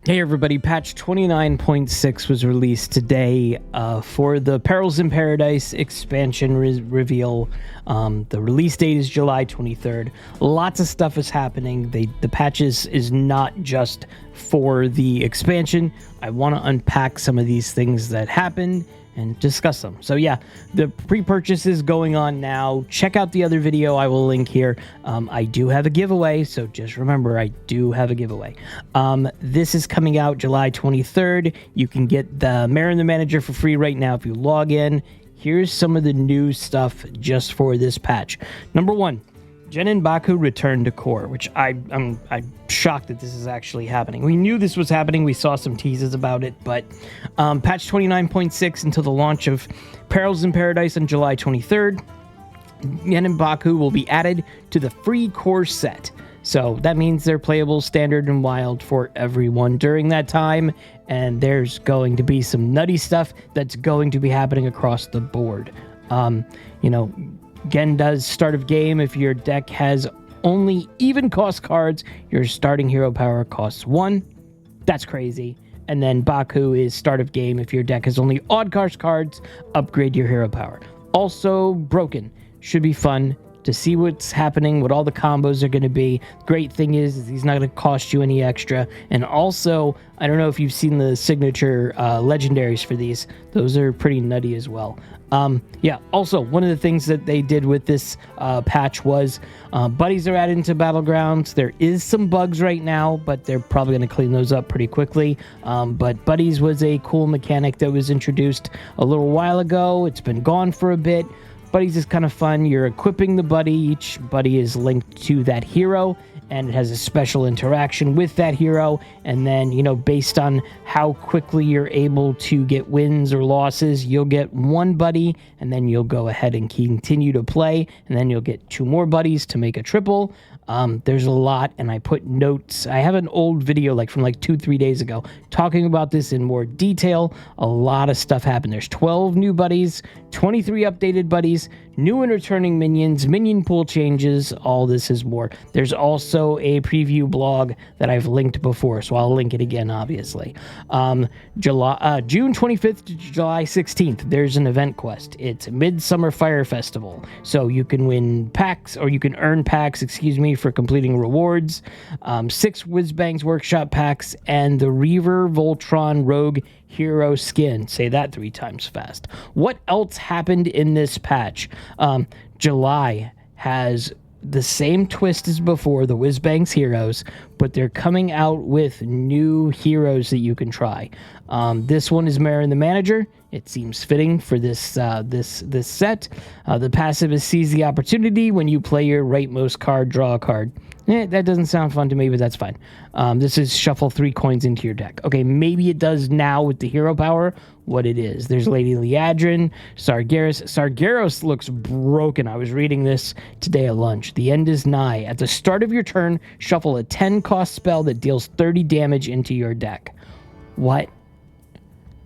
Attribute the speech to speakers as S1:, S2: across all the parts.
S1: Hey everybody, patch 29.6 was released today for the Perils in Paradise expansion reveal. The release date is July 23rd. Lots of stuff is happening. The patches is not just for the expansion. I want to unpack some of these things that happened and discuss them. So yeah, the pre-purchase is going on now. Check out the other video I will link here. I do have a giveaway, so just remember I do have a giveaway. This is coming out July 23rd. You can get the Mayor and the Manager for free right now if you log in. Here's some of the new stuff just for this patch. Number one, Genn and Baku return to core, which I'm shocked that this is actually happening. We knew this was happening. We saw some teases about it, but patch 29.6 until the launch of Perils in Paradise on July 23rd. Genn and Baku will be added to the free core set. So that means they're playable standard and wild for everyone during that time. And there's going to be some nutty stuff that's going to be happening across the board. Genn does start of game. If your deck has only even cost cards, your starting hero power costs 1. That's crazy. And then Baku is start of game. If your deck has only odd cost cards, upgrade your hero power. Also broken. Should be fun to see what's happening, what all the combos are going to be. Great thing is he's not going to cost you any extra. And also, I don't know if you've seen the signature legendaries for these. Those are pretty nutty as well. Also, one of the things that they did with this patch was buddies are added into Battlegrounds. There is some bugs right now, but they're probably going to clean those up pretty quickly. But buddies was a cool mechanic that was introduced a little while ago. It's been gone for a bit. Buddies is kind of fun. You're equipping the buddy. Each buddy is linked to that hero, and it has a special interaction with that hero. And then, based on how quickly you're able to get wins or losses, you'll get one buddy, and then you'll go ahead and continue to play, and then you'll get 2 more buddies to make a triple. There's a lot, and I put notes. I have an old video from 2-3 days ago talking about this in more detail. A lot of stuff happened. There's 12 new buddies, 23 updated buddies, new and returning minions, minion pool changes. All this is more. There's also a preview blog that I've linked before, so I'll link it again, obviously. June 25th to July 16th, there's an event quest. It's Midsummer Fire Festival. So you can win packs, or you can earn packs, for completing rewards, 6 Whizbangs Workshop packs, and the Reaver Voltron Rogue Hero skin. Say that 3 times fast. What else happened in this patch? July has the same twist as before, the Whizbangs heroes, but they're coming out with new heroes that you can try. This one is Mayor and the Manager. It seems fitting for this set. The passive is Seize the Opportunity. When you play your rightmost card, draw a card. That doesn't sound fun to me, but that's fine. This is shuffle 3 coins into your deck. Okay, maybe it does now with the hero power what it is. There's Lady Liadrin, Sargeras. Sargeras looks broken. I was reading this today at lunch. The end is nigh. At the start of your turn, shuffle a 10-cost spell that deals 30 damage into your deck. What?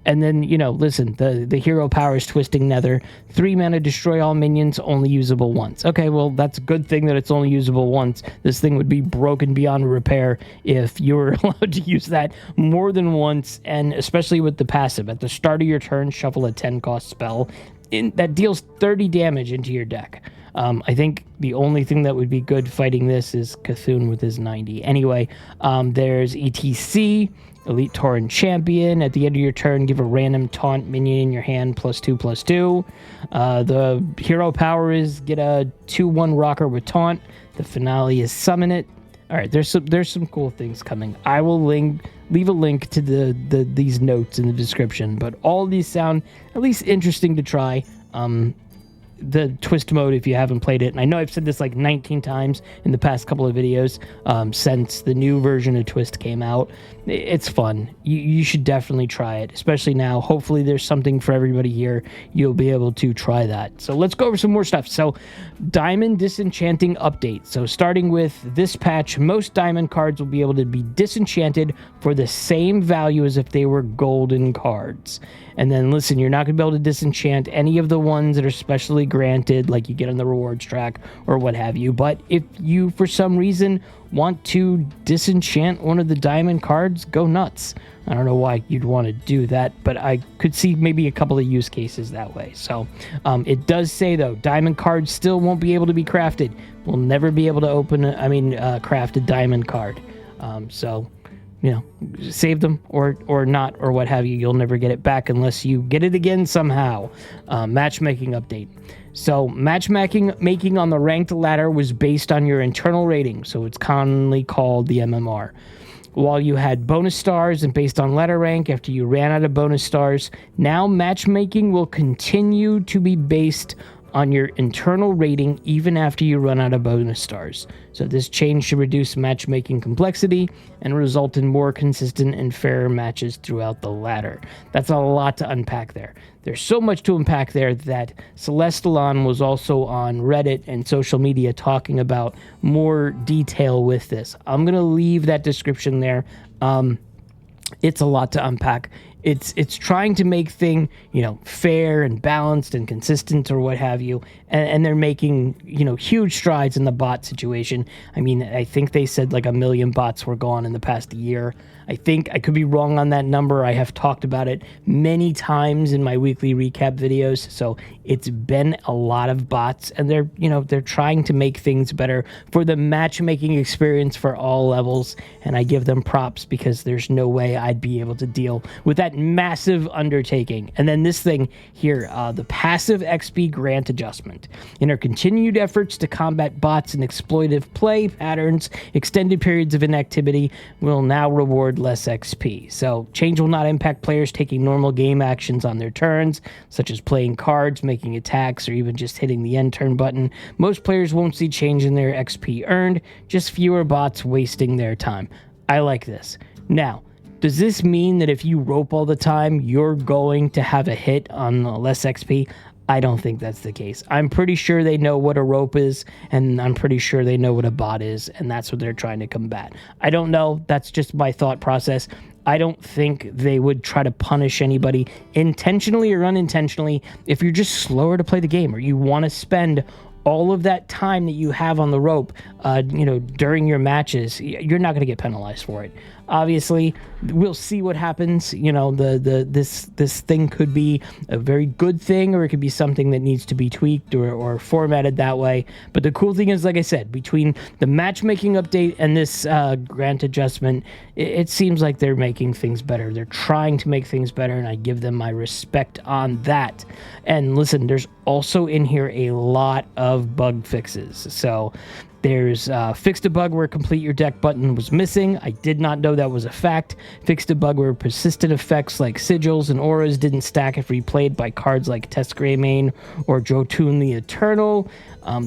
S1: And then, listen, the hero power is Twisting Nether. 3 mana, destroy all minions, only usable once. Okay, well, that's a good thing that it's only usable once. This thing would be broken beyond repair if you were allowed to use that more than once, and especially with the passive. At the start of your turn, shuffle a 10-cost spell that deals 30 damage into your deck. I think the only thing that would be good fighting this is Cthulhu with his 90. Anyway, there's ETC, Elite Tauren Champion. At the end of your turn, give a random taunt minion in your hand +2/+2. The hero power is get a 2/1 rocker with taunt. The finale is summon it. All right, there's some cool things coming. I will leave a link to these notes in the description, but all of these sound at least interesting to try. The twist mode, if you haven't played it, and I know I've said this 19 times in the past couple of videos since the new version of Twist came out. It's fun. You should definitely try it, especially now. Hopefully there's something for everybody here. You'll be able to try that. So let's go over some more stuff. So Diamond Disenchanting Update. So starting with this patch, most Diamond cards will be able to be disenchanted for the same value as if they were golden cards. And then listen, you're not going to be able to disenchant any of the ones that are specially granted, like you get on the rewards track or what have you. But if you, for some reason, Want to disenchant one of the diamond cards? Go nuts. I don't know why you'd want to do that, but I could see maybe a couple of use cases that way. So it does say, though, diamond cards still won't be able to be crafted. We'll never be able to craft a diamond card. So, save them or not or what have you. You'll never get it back unless you get it again somehow. Matchmaking update. So matchmaking on the ranked ladder was based on your internal rating. So it's commonly called the MMR. While you had bonus stars and based on ladder rank after you ran out of bonus stars, now matchmaking will continue to be based on your internal rating even after you run out of bonus stars. So this change should reduce matchmaking complexity and result in more consistent and fairer matches throughout the ladder. That's a lot to unpack there. There's so much to unpack there that Celestalon was also on Reddit and social media talking about more detail with this. I'm going to leave that description there. It's a lot to unpack. It's trying to make thing, fair and balanced and consistent or what have you. And they're making, huge strides in the bot situation. I mean, I think they said like 1 million bots were gone in the past year. I think I could be wrong on that number. I have talked about it many times in my weekly recap videos. So it's been a lot of bots, and they're trying to make things better for the matchmaking experience for all levels. And I give them props because there's no way I'd be able to deal with that massive undertaking. And then this thing here, the passive XP grant adjustment. In our continued efforts to combat bots and exploitive play patterns, extended periods of inactivity will now reward less XP. So change will not impact players taking normal game actions on their turns, such as playing cards, making attacks, or even just hitting the end turn button. Most players won't see change in their XP earned, just fewer bots wasting their time. I like this. Now, does this mean that if you rope all the time, you're going to have a hit on less XP? I don't think that's the case. I'm pretty sure they know what a rope is, and I'm pretty sure they know what a bot is, and that's what they're trying to combat. I don't know. That's just my thought process. I don't think they would try to punish anybody intentionally or unintentionally if you're just slower to play the game or you want to spend all of that time that you have on the rope, during your matches. You're not going to get penalized for it. Obviously, we'll see what happens. This thing could be a very good thing, or it could be something that needs to be tweaked or formatted that way. But the cool thing is, like I said, between the matchmaking update and this grant adjustment, it seems like they're making things better. They're trying to make things better, and I give them my respect on that. And listen, there's also in here a lot of bug fixes. So there's fixed a bug where complete your deck button was missing. I did not know that was a fact. Fixed a bug where persistent effects like sigils and auras didn't stack if replayed by cards like Test Greymane or Jotun the Eternal.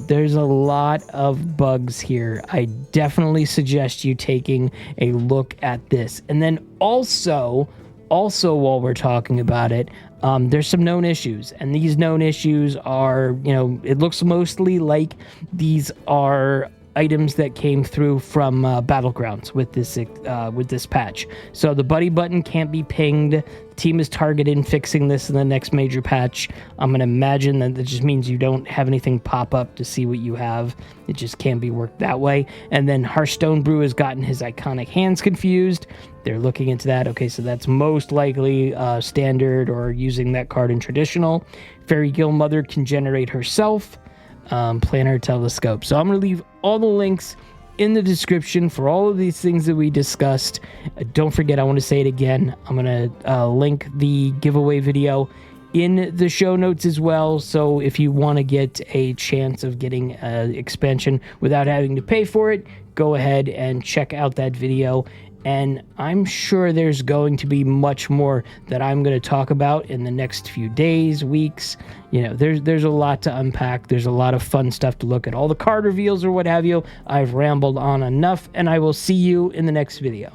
S1: There's a lot of bugs here. I definitely suggest you taking a look at this. And then also while we're talking about it, there's some known issues, and these known issues are, it looks mostly like these are items that came through from Battlegrounds with this patch. So the buddy button can't be pinged. The team is targeted in fixing this in the next major patch. I'm going to imagine that just means you don't have anything pop up to see what you have. It just can't be worked that way. And then Hearthstone Brew has gotten his iconic hands confused. They're looking into that. Okay, so that's most likely standard or using that card in traditional. Fairy Guild Mother can generate herself. Planar telescope. So I'm going to leave all the links in the description for all of these things that we discussed. Don't forget, I want to say it again. I'm going to link the giveaway video in the show notes as well. So if you want to get a chance of getting an expansion without having to pay for it, go ahead and check out that video. And I'm sure there's going to be much more that I'm going to talk about in the next few days, weeks. There's a lot to unpack. There's a lot of fun stuff to look at. All the card reveals or what have you. I've rambled on enough, and I will see you in the next video.